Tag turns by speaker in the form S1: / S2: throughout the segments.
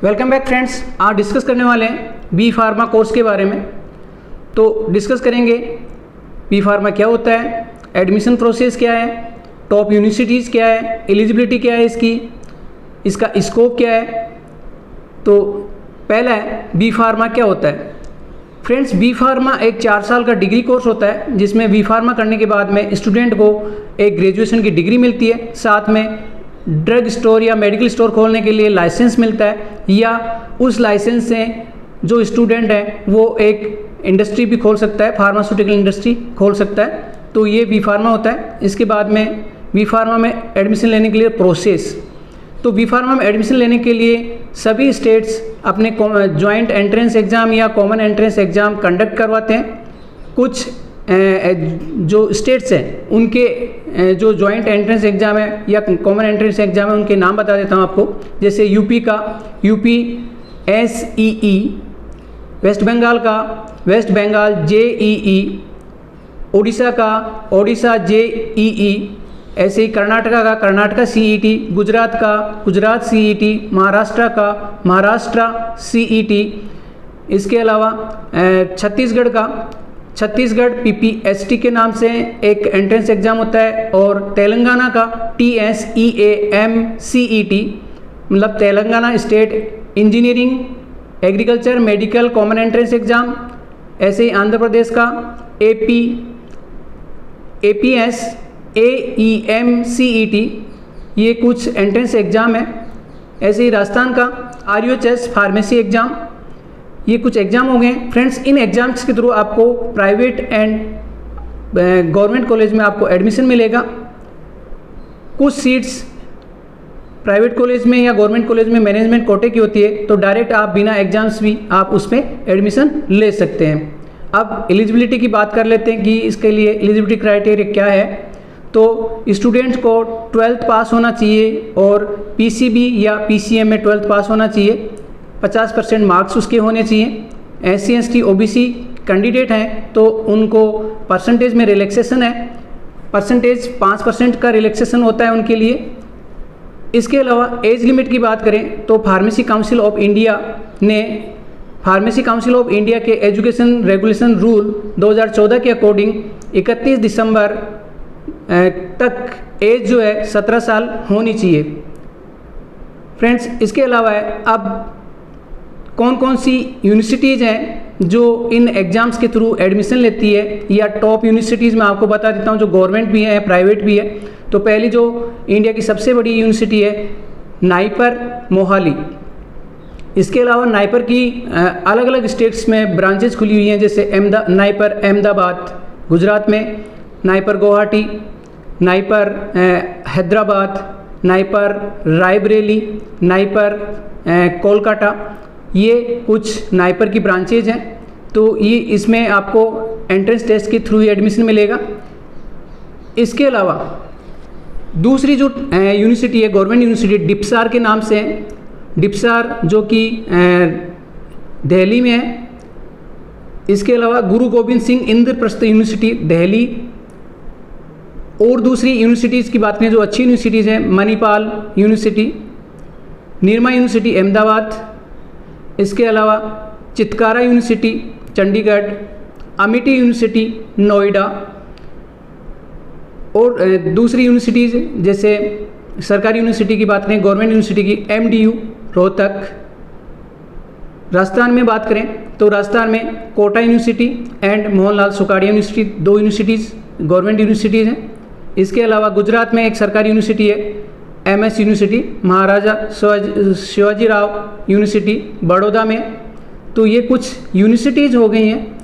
S1: Welcome back friends. आज discuss करने वाले हैं बी फार्मा कोर्स के बारे में। तो डिस्कस करेंगे बी फार्मा क्या होता है, एडमिशन प्रोसेस क्या है, टॉप यूनिवर्सिटीज़ क्या है, एलिजिबिलिटी क्या है इसका स्कोप क्या है। तो पहला है बी फार्मा क्या होता है। फ्रेंड्स, बी फार्मा एक 4 साल का डिग्री कोर्स होता है जिसमें बी फार्मा करने के बाद में स्टूडेंट को एक ग्रेजुएशन की डिग्री मिलती है, साथ में ड्रग स्टोर या मेडिकल स्टोर खोलने के लिए लाइसेंस मिलता है, या उस लाइसेंस से जो स्टूडेंट है वो एक इंडस्ट्री भी खोल सकता है, फार्मास्यूटिकल इंडस्ट्री खोल सकता है। तो ये बी फार्मा होता है। इसके बाद में बी फार्मा में एडमिशन लेने के लिए प्रोसेस। तो बी फार्मा में एडमिशन लेने के लिए सभी स्टेट्स अपने जॉइंट एंट्रेंस एग्ज़ाम या कॉमन एंट्रेंस एग्ज़ाम कंडक्ट करवाते हैं। कुछ जो स्टेट्स हैं उनके जो जॉइंट एंट्रेंस एग्ज़ाम है या कॉमन एंट्रेंस एग्ज़ाम है उनके नाम बता देता हूँ आपको। जैसे यूपी का यूपी SEE, वेस्ट बंगाल का वेस्ट बंगाल JEE, उड़ीसा का उड़ीसा JEE, ऐसे ही कर्नाटका का कर्नाटका CET, गुजरात का गुजरात CET, महाराष्ट्र का महाराष्ट्र CET। इसके अलावा छत्तीसगढ़ का छत्तीसगढ़ PPST के नाम से एक एंट्रेंस एग्ज़ाम होता है, और तेलंगाना का TSEAM-CET, मतलब Telangana state engineering agriculture medical common entrance exam. ऐसे ही आंध्र प्रदेश का APS AEM-CET, ये कुछ एंट्रेंस एग्ज़ाम है। ऐसे ही राजस्थान का RUHS फार्मेसी एग्ज़ाम। ये कुछ एग्ज़ाम हो गए फ्रेंड्स। इन एग्ज़ाम्स के थ्रू आपको प्राइवेट एंड गवर्नमेंट कॉलेज में आपको एडमिशन मिलेगा। कुछ सीट्स प्राइवेट कॉलेज में या गवर्नमेंट कॉलेज में मैनेजमेंट कोटे की होती है, तो डायरेक्ट आप बिना एग्ज़ाम्स भी आप उसमें एडमिशन ले सकते हैं। अब एलिजिबिलिटी की बात कर लेते हैं कि इसके लिए एलिजिबिलिटी क्राइटेरिया क्या है। तो स्टूडेंट्स को 12th पास होना चाहिए और PCB या PCM में 12th पास होना चाहिए। 50% मार्क्स उसके होने चाहिए। SC ST OBC कैंडिडेट हैं तो उनको परसेंटेज में रिलैक्सेशन है, परसेंटेज 5% का रिलैक्सेशन होता है उनके लिए। इसके अलावा एज लिमिट की बात करें तो फार्मेसी काउंसिल ऑफ इंडिया ने फार्मेसी काउंसिल ऑफ इंडिया के एजुकेशन रेगुलेशन रूल 2014 के अकॉर्डिंग 31 दिसंबर तक एज जो है 17 साल होनी चाहिए फ्रेंड्स। इसके अलावा है अब कौन कौन सी यूनिवर्सिटीज़ हैं जो इन एग्ज़ाम्स के थ्रू एडमिशन लेती है, या टॉप यूनिवर्सिटीज़ में आपको बता देता हूँ जो गवर्नमेंट भी है प्राइवेट भी है। तो पहली जो इंडिया की सबसे बड़ी यूनिवर्सिटी है नाइपर मोहाली। इसके अलावा नाइपर की अलग अलग स्टेट्स में ब्रांचेज खुली हुई हैं, जैसे नाइपर अहमदाबाद गुजरात में, NIPER Guwahati, NIPER Hyderabad, NIPER Raebareli, NIPER Kolkata. ये कुछ नाइपर की ब्रांचेज हैं। तो ये इसमें आपको एंट्रेंस टेस्ट के थ्रू ही एडमिशन मिलेगा। इसके अलावा दूसरी जो यूनिवर्सिटी है गवर्नमेंट यूनिवर्सिटी डिप्सार के नाम से है, डिप्सार जो कि दिल्ली में है। इसके अलावा गुरु गोविंद सिंह इंद्रप्रस्थ यूनिवर्सिटी दिल्ली। और दूसरी यूनिवर्सिटीज़ की बात करें जो अच्छी यूनिवर्सिटीज़ हैं, मणिपाल यूनिवर्सिटी, निर्मा यूनिवर्सिटी अहमदाबाद। इसके अलावा चितकारा यूनिवर्सिटी चंडीगढ़, अमिटी यूनिवर्सिटी नोएडा। और दूसरी यूनिवर्सिटीज़ जैसे सरकारी यूनिवर्सिटी की बात करें गवर्नमेंट यूनिवर्सिटी की MDU रोहतक। राजस्थान में बात करें तो राजस्थान में Kota university and Mohanlal Sukhadia university, 2 universities government universities हैं। इसके अलावा गुजरात में एक सरकारी यूनिवर्सिटी है MS यूनिवर्सिटी, महाराजा शिवाजी राव यूनिवर्सिटी बड़ौदा में। तो ये कुछ यूनिवर्सिटीज़ हो गई हैं।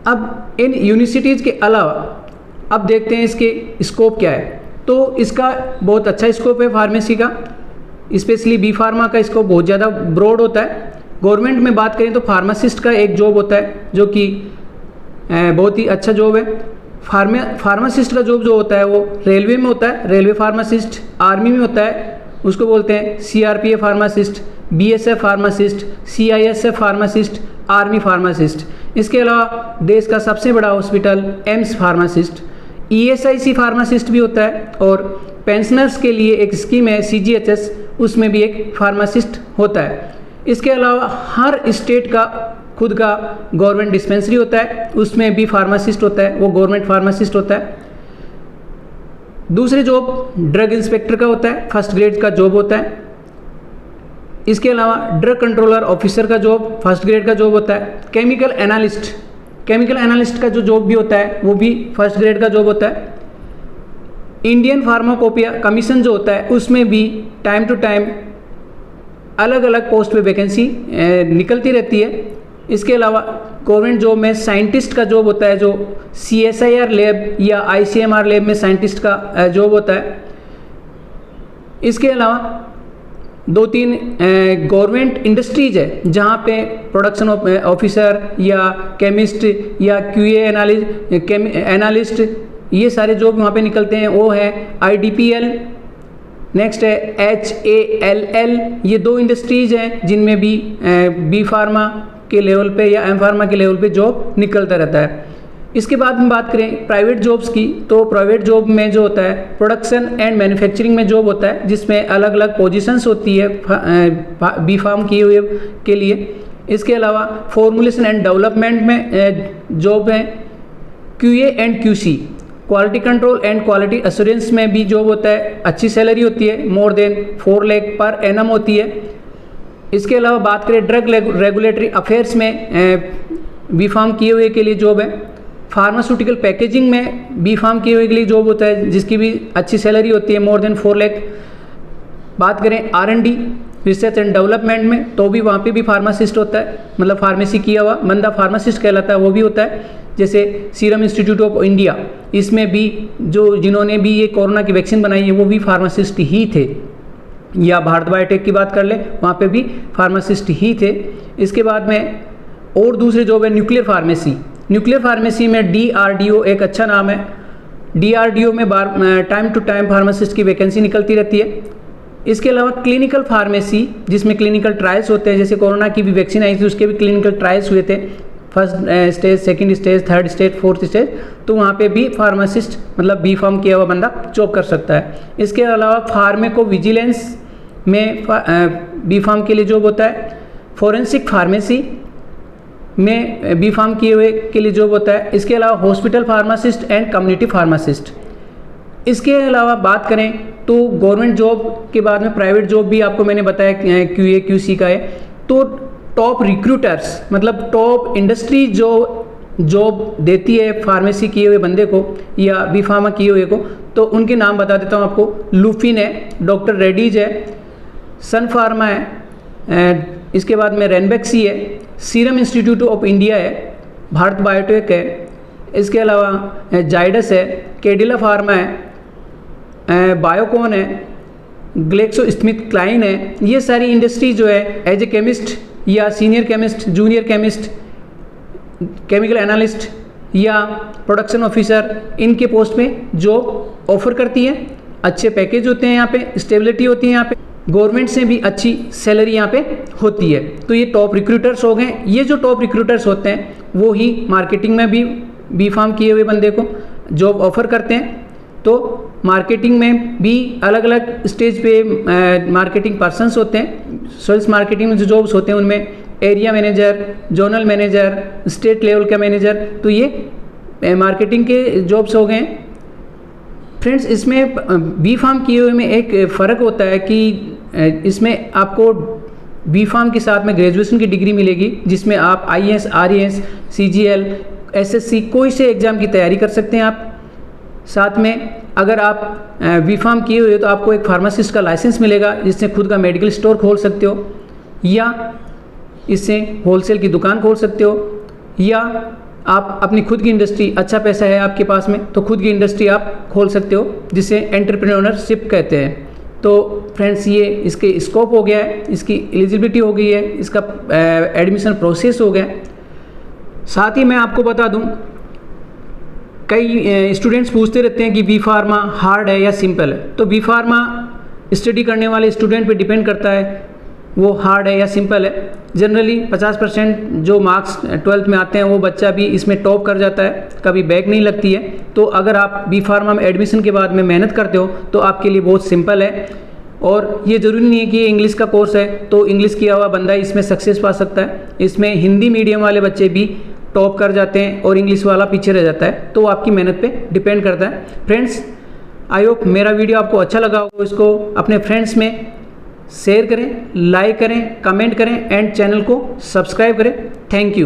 S1: अब इन यूनिवर्सिटीज़ के अलावा अब देखते हैं इसके स्कोप क्या है। तो इसका बहुत अच्छा स्कोप है फार्मेसी का, स्पेशली बी फार्मा का स्कोप बहुत ज़्यादा ब्रॉड होता है। गवर्नमेंट में बात करें तो फार्मासिस्ट का एक जॉब होता है जो कि बहुत ही अच्छा जॉब है। फार्मासिस्ट का जॉब जो होता है वो रेलवे में होता है, रेलवे फार्मासिस्ट। आर्मी में होता है, उसको बोलते हैं CRPF pharmacist, BSF pharmacist, CISF pharmacist, army pharmacist. इसके अलावा देश का सबसे बड़ा hospital AIIMS pharmacist. ESIC pharmacist भी होता है, और पेंशनर्स के लिए एक स्कीम है CGHS, उसमें भी एक फार्मासिस्ट होता है। इसके अलावा हर स्टेट का खुद का गवर्नमेंट डिस्पेंसरी होता है, उसमें भी फार्मासिस्ट होता है, वो गवर्नमेंट फार्मासिस्ट होता है। दूसरे जॉब ड्रग इंस्पेक्टर का होता है, फर्स्ट ग्रेड का जॉब होता है। इसके अलावा ड्रग कंट्रोलर ऑफिसर का जॉब फर्स्ट ग्रेड का जॉब होता है। केमिकल एनालिस्ट का जो जॉब भी होता है वो भी फर्स्ट ग्रेड का जॉब होता है। इंडियन फार्माकोपिया कमीशन जो होता है उसमें भी टाइम टू टाइम अलग अलग पोस्ट पे वैकेंसी निकलती रहती है। इसके अलावा गवर्नमेंट जॉब में साइंटिस्ट का जॉब होता है, जो CSIR लैब या ICMR लैब में साइंटिस्ट का जॉब होता है। इसके अलावा 2-3 गवर्नमेंट इंडस्ट्रीज है जहाँ पे प्रोडक्शन ऑफिसर या केमिस्ट या QA एनालिस्ट ये सारे जॉब वहाँ पे निकलते हैं, वो है IDPL। नेक्स्ट है HALL। ये 2 इंडस्ट्रीज हैं जिनमें भी बी फार्मा के लेवल पे या एम फार्मा के लेवल पे जॉब निकलता रहता है। इसके बाद हम बात करें प्राइवेट जॉब्स की, तो प्राइवेट जॉब में जो होता है प्रोडक्शन एंड मैन्युफैक्चरिंग में जॉब होता है, जिसमें अलग अलग पोजीशंस होती है बी फार्म किए हुए के लिए। इसके अलावा फॉर्मुलेशन एंड डेवलपमेंट में जॉब है। QA and QC quality control and quality assurance में भी जॉब होता है, अच्छी सैलरी होती है, more than 4 lakh per annum होती है। इसके अलावा बात करें ड्रग रेगुलेटरी अफेयर्स में बी फार्म किए हुए के लिए जॉब है। फार्मास्यूटिकल पैकेजिंग में बी फार्म किए हुए के लिए जॉब होता है, जिसकी भी अच्छी सैलरी होती है, मोर देन 4 लाख। बात करें R&D रिसर्च एंड डेवलपमेंट में, तो भी वहाँ पे भी फार्मासिस्ट होता है, मतलब फार्मेसी किया हुआ बंदा फार्मासिस्ट कहलाता है, वो भी होता है। जैसे सीरम इंस्टीट्यूट ऑफ इंडिया, इसमें भी जिन्होंने भी ये कोरोना की वैक्सीन बनाई है वो भी फार्मासिस्ट ही थे, या भारत बायोटेक की बात कर ले वहाँ पे भी फार्मासिस्ट ही थे। इसके बाद में और दूसरे जॉब है न्यूक्लियर फार्मेसी में DRDO एक अच्छा नाम है। DRDO में टाइम टू टाइम फार्मासिस्ट की वैकेंसी निकलती रहती है। इसके अलावा क्लिनिकल फार्मेसी, जिसमें क्लिनिकल ट्रायल्स होते हैं, जैसे कोरोना की भी वैक्सीन आई थी उसके भी क्लिनिकल ट्रायल्स हुए थे, first stage, second stage, third stage, fourth stage, तो वहाँ पे भी फार्मासिस्ट मतलब बी फार्म किया हुआ बंदा जॉब कर सकता है। इसके अलावा फार्मेको विजिलेंस में बी फार्म के लिए जॉब होता है। फॉरेंसिक फार्मेसी में बी फार्म किए हुए के लिए जॉब होता है। इसके अलावा hospital pharmacist and community pharmacist. इसके अलावा बात करें तो गवर्नमेंट जॉब के बाद में प्राइवेट जॉब भी आपको मैंने बताया QA QC का है। तो टॉप रिक्रूटर्स मतलब टॉप इंडस्ट्री जो जॉब देती है फार्मेसी किए हुए बंदे को या बी फार्मा किए हुए को, तो उनके नाम बता देता हूँ आपको। लुफिन है, डॉक्टर रेड्डीज है, सन फार्मा है, इसके बाद में रेनबेक्सी है, सीरम इंस्टीट्यूट ऑफ इंडिया है, भारत बायोटेक है, इसके अलावा जाइडस है, कैडिला फार्मा है, बायोकॉन है, ग्लेक्सो स्मिथ क्लाइन है। ये सारी इंडस्ट्री जो है एज ए केमिस्ट या senior chemist, junior chemist, chemical analyst या प्रोडक्शन ऑफिसर, इनके पोस्ट में जॉब ऑफर करती है। अच्छे पैकेज होते हैं यहाँ पे, स्टेबिलिटी होती है यहाँ पे, गवर्नमेंट से भी अच्छी सैलरी यहाँ पे होती है। तो ये टॉप रिक्रूटर्स हो गए। ये जो टॉप रिक्रूटर्स होते हैं वो ही मार्केटिंग में भी बी फार्म किए हुए बंदे को जॉब ऑफर करते हैं। तो मार्केटिंग में भी अलग अलग स्टेज पे मार्केटिंग पर्सन्स होते हैं। सेल्स मार्केटिंग में जो जॉब्स होते हैं उनमें area manager, zonal manager, state level का मैनेजर, तो ये मार्केटिंग के जॉब्स हो गए। फ्रेंड्स, इसमें बी फार्म किए हुए में एक फ़र्क होता है कि इसमें आपको बी फार्म के साथ में ग्रेजुएशन की डिग्री मिलेगी, जिसमें आप IAS, RAS, CGL, SSC कोई से एग्ज़ाम की तैयारी कर सकते हैं आप। साथ में अगर आप बी फार्म किए हुए हो तो आपको एक फार्मासिस्ट का लाइसेंस मिलेगा, जिससे खुद का मेडिकल स्टोर खोल सकते हो, या इससे होलसेल की दुकान खोल सकते हो, या आप अपनी खुद की इंडस्ट्री, अच्छा पैसा है आपके पास में तो खुद की इंडस्ट्री आप खोल सकते हो, जिसे एंटरप्रेन्योरशिप कहते हैं। तो फ्रेंड्स, ये इसके स्कोप हो गया है, इसकी एलिजिबिलिटी हो गई है, इसका एडमिशन प्रोसेस हो गया। साथ ही मैं आपको बता दूं, कई स्टूडेंट्स पूछते रहते हैं कि बी फार्मा हार्ड है या सिंपल है। तो बी फार्मा स्टडी करने वाले स्टूडेंट पे डिपेंड करता है वो हार्ड है या सिंपल है। जनरली 50% जो मार्क्स 12th में आते हैं वो बच्चा भी इसमें टॉप कर जाता है, कभी बैक नहीं लगती है। तो अगर आप बी फार्मा में एडमिशन के बाद में मेहनत करते हो तो आपके लिए बहुत सिंपल है। और ये ज़रूरी नहीं है कि ये इंग्लिश का कोर्स है तो इंग्लिश किया हुआ बंदा इसमें सक्सेस पा सकता है। इसमें हिंदी मीडियम वाले बच्चे भी टॉप कर जाते हैं और इंग्लिश वाला पीछे रह जाता है, तो आपकी मेहनत पे डिपेंड करता है। फ्रेंड्स, आई होप मेरा वीडियो आपको अच्छा लगा हो। इसको अपने फ्रेंड्स में शेयर करें, लाइक करें, कमेंट करें एंड चैनल को सब्सक्राइब करें। Thank you.